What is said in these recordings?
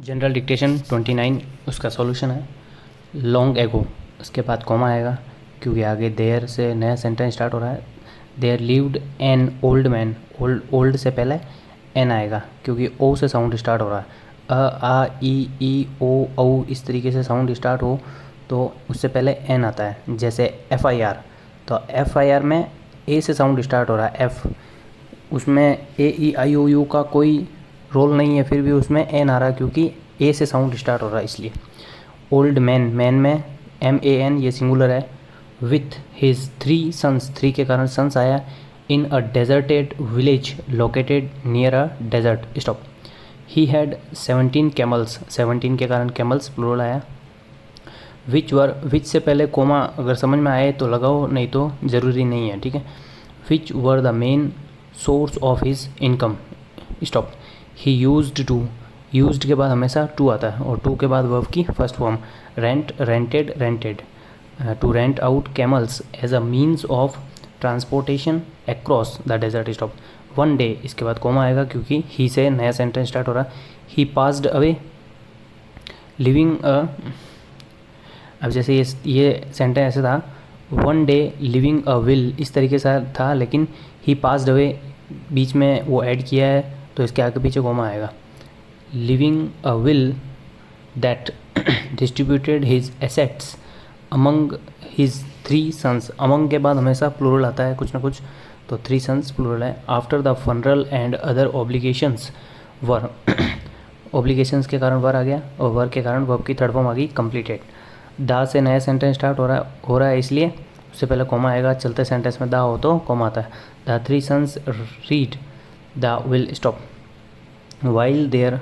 General dictation 29 उसका solution है। Long ago, उसके बाद कॉमा आएगा क्योंकि आगे देयर से नया सेंटेंस स्टार्ट हो रहा है। There lived an old man, old से पहले एन आएगा क्योंकि ओ से साउंड स्टार्ट हो रहा है। आ ई ओ औ इस तरीके से साउंड स्टार्ट हो तो उससे पहले एन आता है। जैसे FIR, तो FIR में ए से साउंड स्टार्ट हो रहा है, एफ, उसमें AEIOU का कोई रोल नहीं है, फिर भी उसमें एन आ रहा है क्योंकि ए से साउंड स्टार्ट हो रहा है इसलिए। ओल्ड मैन, मैन में MAN ये सिंगुलर है। विथ हिज 3 सन्स, 3 के कारण सन्स आया। In a deserted village located near a desert, stop. He had 17 camels, 17 के कारण कैमल्स प्लूरल आया। विच से पहले कोमा अगर समझ में आए तो लगाओ, नहीं तो ज़रूरी नहीं है, ठीक है। Which were the main source of his income, stop. He used to, used के बाद हमेशा टू आता है और टू के बाद वर्ब की first form. Rent, rented, rented. To rent out camels as a means of transportation across the desert, stop. One day, इसके बाद कोमा आएगा क्योंकि ही से नया सेंटेंस स्टार्ट हो रहा है। ही पास्ड अवे लिविंग अब जैसे ये सेंटेंस ऐसे था, one day living a will, इस तरीके से था, लेकिन ही पास्ड अवे बीच में वो ऐड किया है तो इसके आगे पीछे कोमा आएगा। Leaving a will that distributed his assets among his 3 sons. Among के बाद हमेशा प्लूरल आता है कुछ ना कुछ, तो 3 सन्स प्लूरल है। After the funeral and other obligations were, obligations के कारण वर आ गया और वर के कारण वर्ब की थर्ड फॉर्म आ गई कंप्लीटेड। दा से नया सेंटेंस स्टार्ट हो रहा है इसलिए उससे पहले कोमा आएगा। चलते सेंटेंस में दा हो तो कोमा आता है। The 3 sons read the will, stop. While there,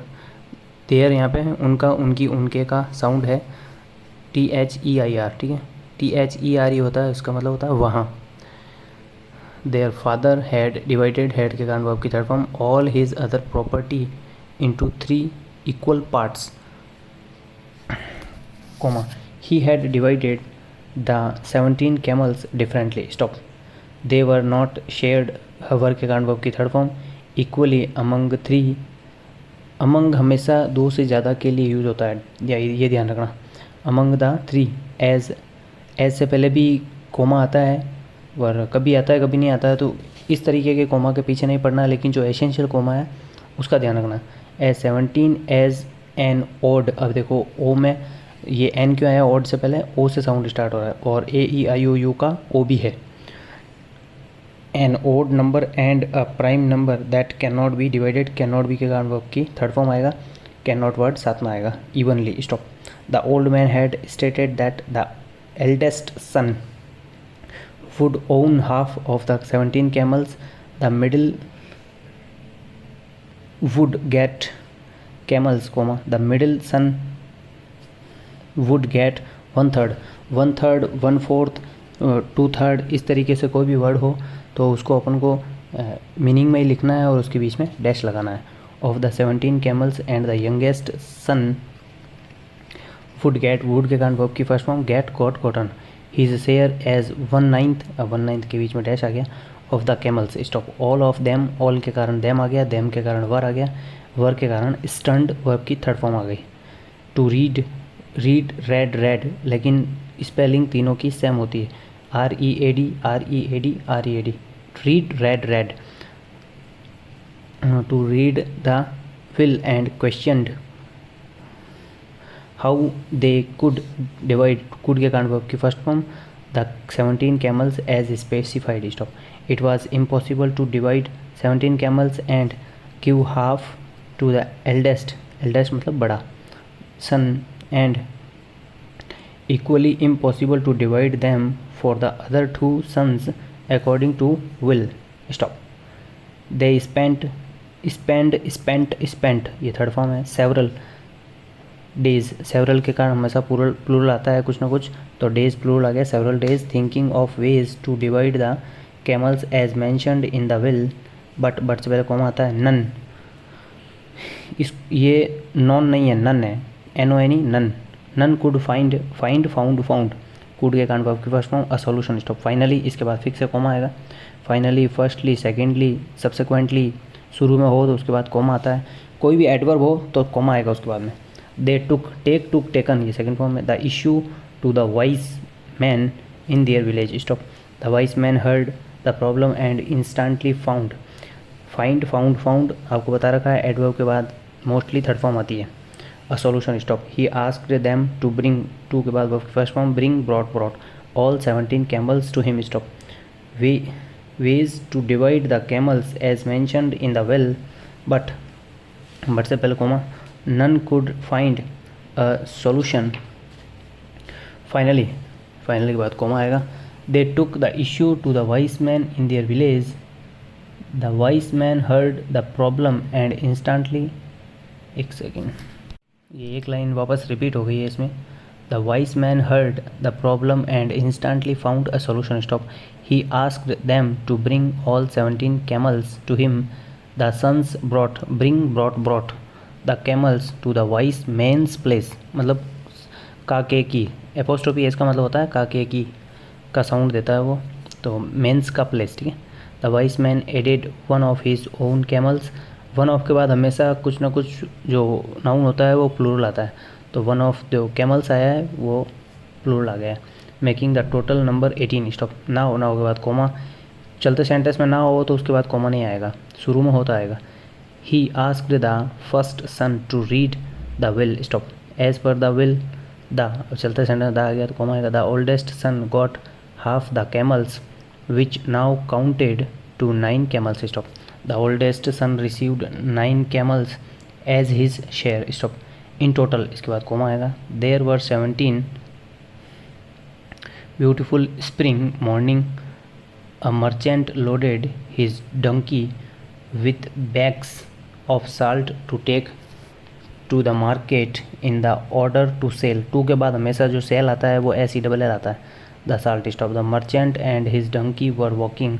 there यहाँ पे उनका, उनकी, उनके का साउंड है THEIR, ठीक है। THER होता है, इसका मतलब होता है वहाँ। Their father had divided, had के कारण वर्ब की third form, all his other property into 3 equal parts, comma. He had divided the 17 camels differently, stop. They were not shared, hover के कारण वर्ब की third form, equally among 3। among हमेशा 2 से ज़्यादा के लिए यूज होता है, या ये ध्यान रखना। among the 3, as से पहले भी कोमा आता है और कभी आता है कभी नहीं आता है, तो इस तरीके के कोमा के पीछे नहीं पड़ना, लेकिन जो एसेंशियल कोमा है उसका ध्यान रखना। as 17 as an odd, अब देखो ओ में ये एन क्यों आया, ओड से पहले ओ से साउंड स्टार्ट हो रहा है और AEIOU का ओ भी है। An odd number and a prime number that can not be divided, can not be के कारण वर्ब की थर्ड फॉर्म आएगा, कैन नॉट वर्ड साथ में आएगा evenly, stop. The old man had stated that the eldest son would own half of the 17 camels, the middle would get camels, the middle son would get 1/3, 1/3, 1/4, 2/3, इस तरीके से कोई भी word हो तो उसको अपन को मीनिंग में ही लिखना है और उसके बीच में डैश लगाना है। Of the 17 camels and the youngest son would get, would के कारण वर्ब की first form, get, got, gotten. His share as 1/9, 1/9 के बीच में डैश आ गया। Of the camels, stop. All of them, all के कारण देम आ गया, देम के कारण वर आ गया, वर के कारण स्टंड वर्ब की थर्ड फॉर्म आ गई। To read, read, read, read, लेकिन स्पेलिंग तीनों की सेम होती है, READ, READ, READ। Read, read, read. To read the will and questioned how they could divide, could के कारण वर्ब की first form, the 17 camels as specified, stop. It was impossible to divide 17 camels and give half to the eldest, eldest मतलब बड़ा, son, and equally impossible to divide them for the other 2 sons according to will, stop. They spent, spent ये third form है। several days, several के कारण हमेशा plural आता है कुछ ना कुछ, तो days प्लूरल आ गया, several days thinking of ways to divide the camels as mentioned in the will, but से पहले कॉमा आता है। none, इस ये नॉन नहीं है, नन है, NONE, none. None could find, find, found, found, could के कारण वर्ब की first form, a solution, stop. Finally, इसके बाद फिक्स से कोमा आएगा। फाइनली, फर्स्टली, सेकेंडली, सब्सिक्वेंटली शुरू में हो तो उसके बाद कोमा आता है। कोई भी एडवर्ब हो तो कोमा आएगा उसके बाद में। They took, take, took, taken, ये सेकंड फॉर्म है. The issue to the wise man in their village. Stop. The wise man heard the problem and instantly found. Find, found, found आपको बता रखा है, एडवर्ब के बाद मोस्टली थर्ड फॉर्म आती है. A solution. Stop. He asked them to bring, to के बाद verb first form, bring, brought, brought all 17 camels to him. Stop. Way ways to divide the camels as mentioned in the well, but से पहले coma, none could find a solution. Finally के बाद comma आएगा. They took the issue to the wise man in their village. The wise man heard the problem and instantly, एक second, ये एक line वापस repeat हो गई है इसमें. The wise man heard the problem and instantly found a solution. Stop. He asked them to bring all 17 camels to him. The sons brought, bring, brought the camels to the wise man's place. मतलब काके की, apostrophe इसका मतलब होता है काके की का साउंड देता है वो, तो मेंस का प्लेस. ठीक है. The wise man added one of his own camels. One of के बाद हमेशा कुछ ना कुछ जो नाउन होता है वो प्लूरल आता है, तो वन ऑफ जो कैमल्स आया है वो प्लूरल आ गया है, making the total number 18. Stop. ना हो, ना हो के बाद कोमा. चलते सेंटेंस में ना हो तो उसके बाद कोमा नहीं आएगा, शुरू में होता आएगा. He asked the first son to read the will. Stop. As per the will, the, चलते सेंटेंस द आ गया तो कोमा आएगा. The oldest son got half the camels which now counted to 9 camels. Stop. The oldest son received 9 camels as his share. Stop. In total, इसके बाद comma आएगा. There were 17 beautiful spring morning. A merchant loaded his donkey with bags of salt to take to the market in the order to sell. To के बाद हमेशा जो cell आता है वो SELL आता है, the salt. Stop. The merchant and his donkey were walking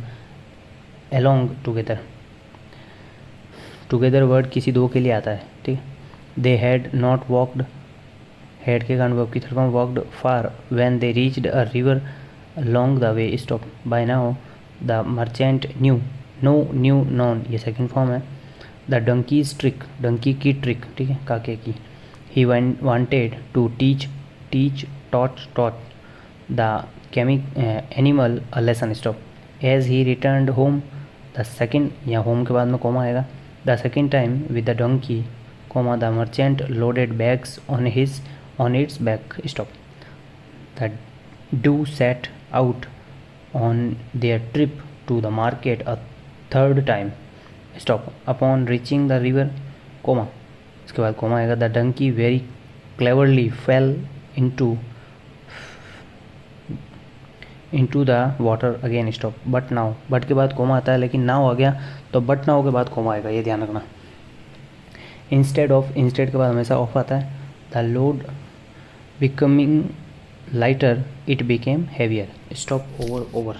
along together. Together word किसी दो के लिए आता है. ठीक है. They had not walked, had के कारण वर्ब की third form, walked far when they reached a river along the way. Stop. By now the merchant knew, no, knew, known, ये सेकंड फॉर्म है. द डंकीज ट्रिक, डंकी की trick. ठीक है, काके की. ही wanted to teach, taught the animal a lesson. Stop. As he returned home the second, या home के बाद में कोमा आएगा. The second time with the donkey, comma, the merchant loaded bags on its back. Stop. The two set out on their trip to the market a third time. Stop. Upon reaching the river, comma, इसके बाद comma आएगा. The donkey very cleverly fell into the water again. Stop. But now, but के बाद coma आता है, लेकिन now आ गया तो but now के बाद कोमा आएगा, ये ध्यान रखना. इंस्टेड ऑफ, इंस्टेड के बाद हमेशा ऑफ आता है. The load becoming lighter it became heavier. Stop. Over.